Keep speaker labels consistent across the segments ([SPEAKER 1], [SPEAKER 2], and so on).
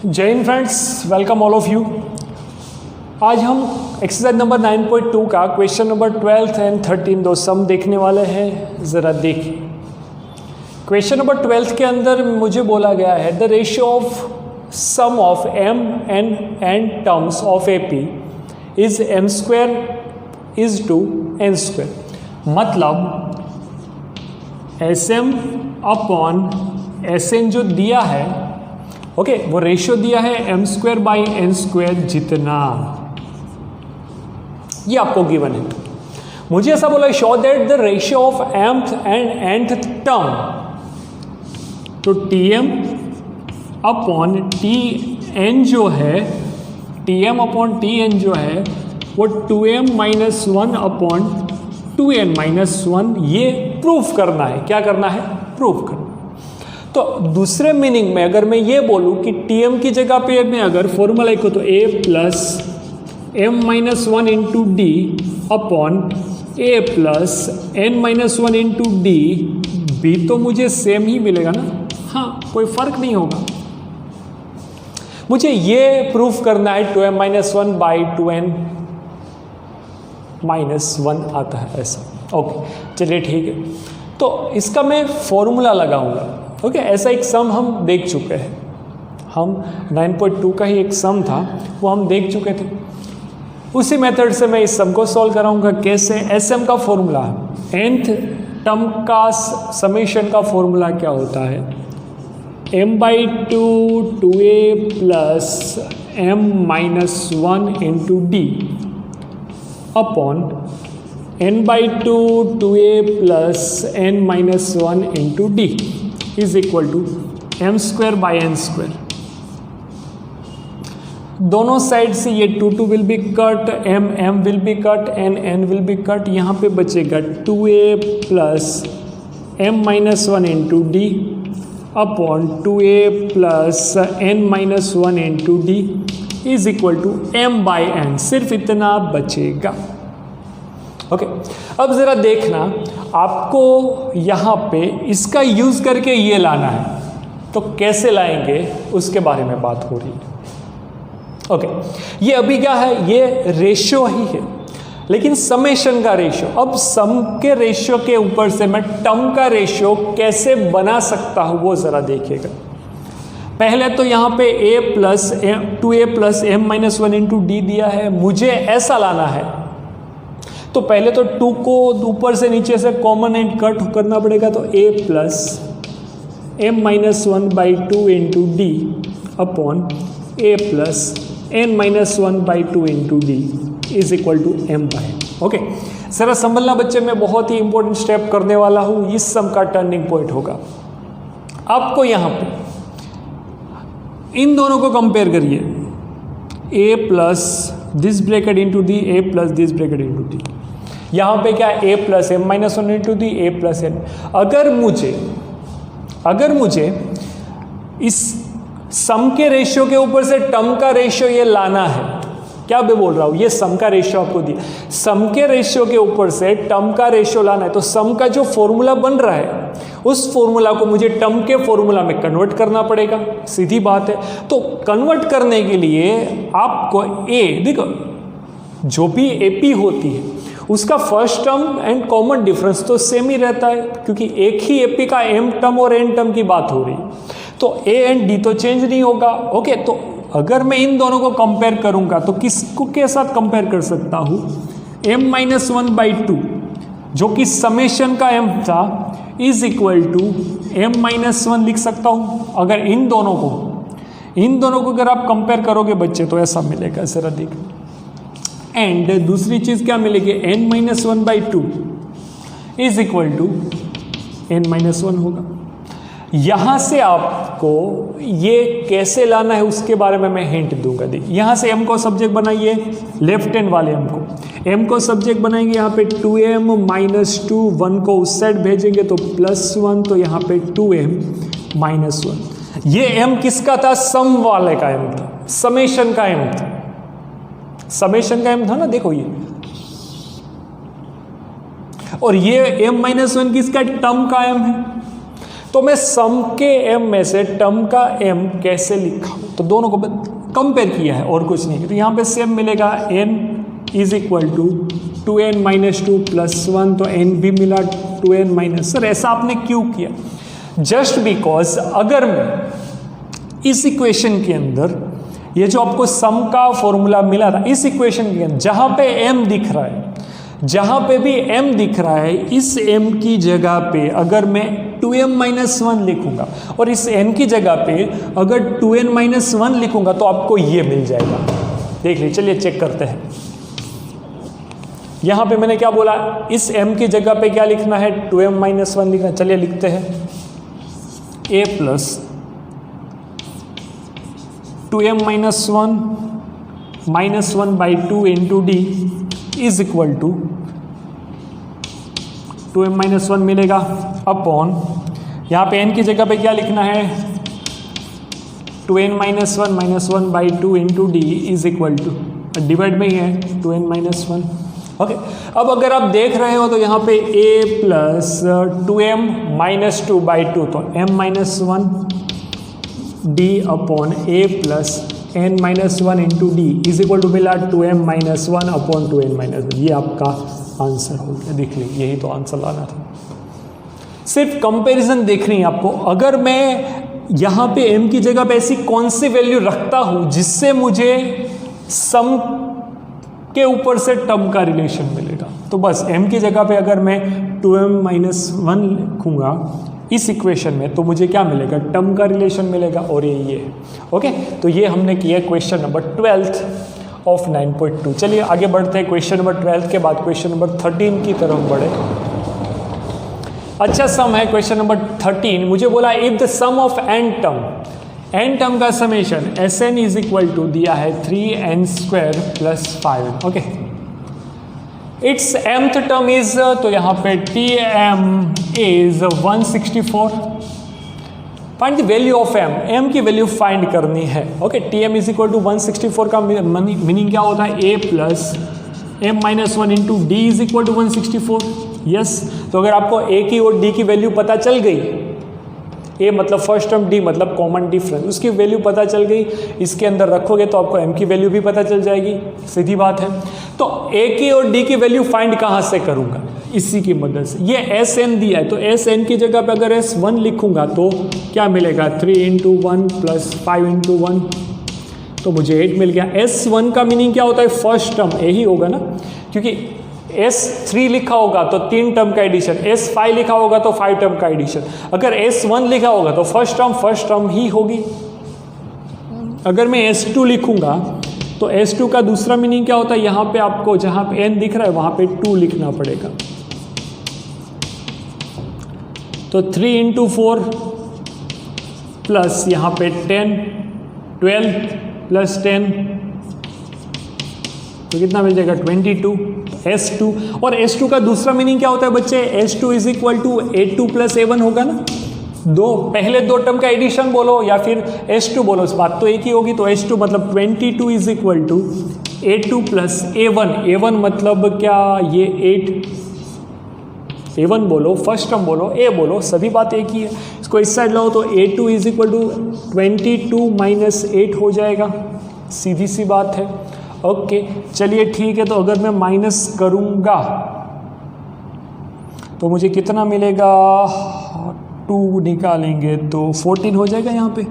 [SPEAKER 1] जय Hind friends, welcome all of you. आज हम एक्सरसाइज नंबर 9.2 का क्वेश्चन नंबर 12 एंड 13 दो सम देखने वाले हैं। ज़रा देखिए, क्वेश्चन नंबर 12 के अंदर मुझे बोला गया है the ratio of sum of M and terms of A P is M square is to N square. मतलब S M upon S N जो दिया है, ओके, वो रेशियो दिया है M square by N square जितना, ये आपको गिवन है। मुझे ऐसा बोला show that the ratio of mth and nth term, तो T M upon T N जो है, T M upon T N जो है वो 2m minus 1 upon 2n minus 1, ये प्रूफ करना है। क्या करना है? प्रूफ करना। तो दूसरे मीनिंग में अगर मैं ये बोलूं कि टीएम की जगह पे मैं अगर फॉर्मूला लिखूं तो a plus M minus 1 into D upon A plus N minus 1 into D, B तो मुझे सेम ही मिलेगा ना, हाँ, कोई फर्क नहीं होगा। मुझे ये प्रूफ करना है 2m minus 1 by 2n minus 1 आता है ऐसा। ओके, चलिए ठीक है। तो इसका मैं फॉर्मूला लगाऊंगा। ओके, ऐसा एक सम हम देख चुके हैं, हम 9.2 का ही एक सम था वो हम देख चुके थे। उसी मेथड से मैं इस सम को सॉल्व कराऊंगा। कैसे? एस एम का फॉर्मूला, nth टर्म का समेशन का फॉर्मूला क्या होता है? m by 2 plus m minus 1 into D upon n by 2a plus n minus 1 into D is equal to M square by N square. दोनों side से ये 2 will be cut, m will be cut, n will be cut. यहाँ पे बचेगा 2a plus m minus 1 into D upon 2a plus n minus 1 into D is equal to m by n। सिर्फ इतना बचेगा। Okay, अब ज़रा देखना, आपको यहाँ पे इसका यूज़ करके ये लाना है, तो कैसे लाएंगे उसके बारे में बात हो रही है। ओके, ये अभी क्या है? ये रेशियो ही है, लेकिन समेशन का रेशियो। अब सम के रेशियो के ऊपर से मैं टर्म का रेशियो कैसे बना सकता हूँ वो ज़रा देखिएगा। पहले तो यहाँ पे a plus 2a plus m minus 1 into D दिया है, मुझे ऐसा लाना है। तो पहले तो 2 को ऊपर से नीचे से कॉमन एंड कट करना पड़ेगा, तो a plus m minus 1 by 2 into D upon a plus n minus 1 by 2 into D is equal to m by. Okay, जरा संभलना बच्चे, मैं बहुत ही इंपॉर्टेंट स्टेप करने वाला हूँ, इस सम का टर्निंग पॉइंट होगा। आपको यहाँ पे इन दोनों को कंपेयर करिए, a plus this bracket into D, a plus this bracket into D. यहाँ पे क्या है? a plus M minus 1 into D, a plus एन। अगर मुझे इस सम के रेशियो के ऊपर से टर्म का रेशियो ये लाना है, क्या मैं बोल रहा हूँ, ये सम का रेशियो आपको दिया, सम के रेशियो के ऊपर से टर्म का रेशियो लाना है, तो सम का जो फॉर्मूला बन रहा है उस फॉर्मूला को मुझे टर्म के फॉर्मूला में कन्वर्ट करना पड़ेगा, सीधी बात है। तो कन्वर्ट करने के लिए आपको देखो, जो भी एपी होती है उसका first term and common difference तो सेम ही रहता है, क्योंकि एक ही एपी का एम टर्म और एन टर्म की बात हो रही है, तो ए एंड डी तो चेंज नहीं होगा। ओके, तो अगर मैं इन दोनों को कंपेयर करूंगा तो किसको के साथ कंपेयर कर सकता हूँ? m माइनस 1 बाई 2 जो कि समेशन का m था is equal to m minus 1 लिख सकता हूँ। अगर इन दोनों को अगर आप कंपेयर करोगे बच्चे तो ऐसा मिलेगा, जरा देख। एंड दूसरी चीज क्या मिलेगी? n minus 1 by 2 is equal to n minus 1 होगा। यहाँ से आपको ये कैसे लाना है उसके बारे में मैं हिंट दूंगा। देखिए, यहाँ से m को सब्जेक्ट बनाइए, लेफ्ट हैंड वाले m को सब्जेक्ट बनाएंगे। यहाँ पे 2m माइनस 2, 1 को उस साइड भेजेंगे तो प्लस 1, तो यहाँ पे 2m माइनस 1। ये m किसका था? सम वाले का m था, समेशन का m था, समेशन का m था ना, देखो ये। और ये m माइनस 1 किसका? टर्म का m है। तो मैं सम के m में से टर्म का m कैसे लिखा, तो दोनों को कंपेयर किया है और कुछ नहीं। तो यहाँ पे सेम मिलेगा n is equal to 2n minus 2 plus 1, तो n भी मिला 2n माइनस। सर ऐसा आपने क्यों किया? जस्ट बिकॉज अगर मैं इस इक्वेशन के अंदर ये जो आपको सम का फॉर्मूला मिला था, इस इक्वेशन के अंदर जहाँ पे m दिख रहा है, जहाँ पे भी m दिख रहा है, इस m की जगह पे अगर मैं 2m माइनस 1 लिखूंगा और इस n की जगह पे अगर 2n माइनस 1 लिखूंगा तो आपको ये मिल जाएगा। देख लीजिए, चलिए चेक करते हैं। यहाँ पे मैंने क्या बोला, इस m की जगह पे क्या लिखना है, 2m माइनस 1 लिखना। चलिए लिखते हैं, a plus 2m minus 1 minus 1 by 2 into D is equal to 2m minus 1 मिलेगा अपॉन, यहाँ पे n की जगह पे क्या लिखना है, 2n minus 1 by 2 into D is equal to, divide में ही है 2n माइनस 1। ओके, अब अगर आप देख रहे हो तो यहाँ पे a plus 2m minus 2 by 2, तो m minus 1 D upon a plus n minus 1 into D is equal to मिला 2m minus 1 upon 2n minus 1। ये आपका आंसर हो गया। देख लीजिए, यही तो आंसर लाना था। सिर्फ कंपैरिजन देखनी है आपको। अगर मैं यहाँ पे m की जगह पे ऐसी कौन सी वैल्यू रखता हूँ जिससे मुझे सम के ऊपर से टर्म का रिलेशन मिलेगा, तो बस m की जगह पे अगर मैं 2m माइनस 1 लिखूँगा इस इक्वेशन में, तो मुझे क्या मिलेगा, टर्म का रिलेशन मिलेगा, और ये ओके। तो ये हमने किया क्वेश्चन नंबर 12 ऑफ 9.2। चलिए आगे बढ़ते हैं। क्वेश्चन नंबर 12 के बाद क्वेश्चन नंबर 13 की तरफ बढ़े। अच्छा सम है क्वेश्चन नंबर 13। मुझे बोला if the sum of N term का summation Sn is equal to दिया है 3n² plus 5। Okay, it's mth term is, तो यहाँ पे Tm is 164। Find the value of m की वैल्यू फाइंड करनी है। ओके, Tm इज इक्वल टू 164 का मीनिंग क्या होता है, a plus m minus 1 into D is equal to 164। Yes, तो अगर आपको a की और d की वैल्यू पता चल गई, a मतलब फर्स्ट टर्म, d मतलब कॉमन डिफरेंस, उसकी वैल्यू पता चल गई, इसके अंदर रखोगे तो आपको m की वैल्यू भी पता चल जाएगी। सीधी बात है। तो a की और d की वैल्यू फाइंड कहाँ से करूँगा, इसी की मदद से। ये Sn दिया है, तो Sn की जगह पे अगर S1 लिखूंगा तो क्या मिलेगा, 3 इंटू 1 प्लस 5 इंटू 1, तो मुझे 8 मिल गया। S1 का मीनिंग क्या होता है, फर्स्ट टर्म, यही होगा ना, क्योंकि S3 लिखा होगा तो 3 टर्म का एडिशन, S5 लिखा होगा तो 5 टर्म का एडिशन। अगर S1 लिखा होगा तो फर्स्ट टर्म ही होगी। अगर मैं S2 लिखूंगा तो S2 का दूसरा मीनिंग क्या होता है, यहाँ पे आपको जहाँ पे n दिख रहा है वहाँ पे 2 लिखना पड़ेगा। तो 3 इंटू 4 प्लस यहाँ पे 10, 12 प्लस 10, तो कितना मिल जाएगा, 22 S2। और S2 का दूसरा मीनिंग क्या होता है बच्चे, S2 is equal to A2 plus A1 होगा ना। पहले दो टर्म का एडिशन बोलो या फिर S2 बोलो, इस बात तो एक ही होगी। तो S2 मतलब 22 is equal to A2 plus A1। A1 मतलब क्या, ये 8, A1 बोलो, फर्स्ट टर्म बोलो, A बोलो, सभी बात एक ही है। इसको इस साइड लाओ तो A2 is equal to 22 minus 8 हो जाएगा। सीधी सी बात है। ओके, चलिए ठीक है। तो अगर मैं माइनस करूँगा तो मुझे कितना मिलेगा, 2 निकालेंगे तो 14 हो जाएगा यहाँ पे।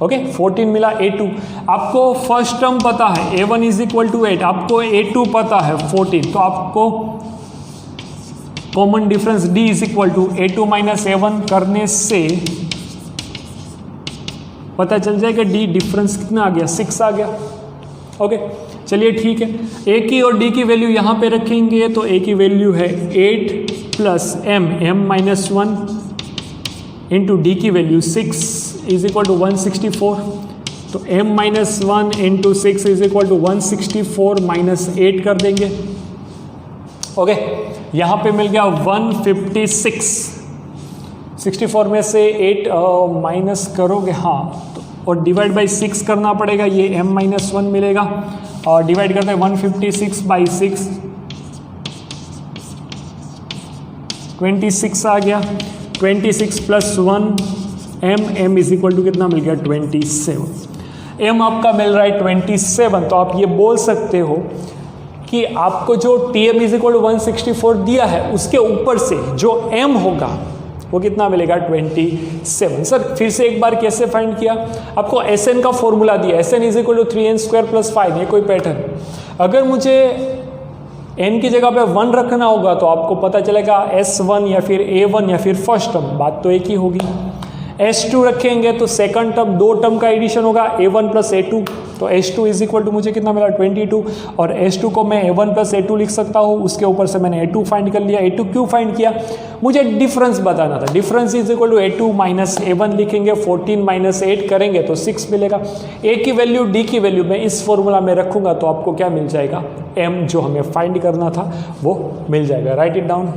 [SPEAKER 1] ओके, 14 मिला A2। आपको फर्स्ट टर्म पता है A1 इज इक्वल टू 8, आपको A2 पता है 14, तो आपको common difference D is equal to A2 minus A1 करने से पता चल जाएगा D डिफरेंस कितना आ गया, 6 आ गया। ओके, चलिए ठीक है। A की और D की वैल्यू यहाँ पे रखेंगे तो A की वैल्यू है 8 plus m minus 1 into D की वैल्यू 6 इज इक्वल टू 164। तो m minus 1 into 6 is equal to 164 minus 8 कर देंगे। ओके, यहाँ पे मिल गया 156। 64 में से 8 माइनस करोगे, हाँ, और डिवाइड बाई 6 करना पड़ेगा, ये m माइनस 1 मिलेगा। और डिवाइड करते हैं 156 बाई 6, 26 आ गया। 26 plus 1 M is equal to कितना मिल गया 27। एम आपका मिल रहा है 27, तो आप ये बोल सकते हो कि आपको जो T M is equal to 164 दिया है उसके ऊपर से जो एम होगा वो कितना मिलेगा 27। सर फिर से एक बार कैसे फाइंड किया, आपको एस एन का फॉर्मूला दिया, S N is equal to 3n² plus 5, ये कोई पैटर्न। अगर मुझे n की जगह पे 1 रखना होगा तो आपको पता चलेगा S1 या फिर A1 या फिर फर्स्ट टर्म, बात तो एक ही होगी। S2 रखेंगे तो सेकंड टर्म, दो टर्म का एडिशन होगा A1 प्लस A2, तो S2 इज इक्वल टू मुझे कितना मिला 22, और S2 को मैं A1 प्लस A2 लिख सकता हूँ, उसके ऊपर से मैंने A2 फाइंड कर लिया। A2 क्यों फाइंड किया, मुझे डिफरेंस बताना था। Difference is equal to A2 minus A1 लिखेंगे, 14 माइनस 8 करेंगे तो 6 मिलेगा। A की वैल्यू D की वैल्यू मैं इस फॉर्मूला में रखूंगा तो आपको क्या मिल जाएगा, M जो हमें फाइंड करना था वो मिल जाएगा। Right it down.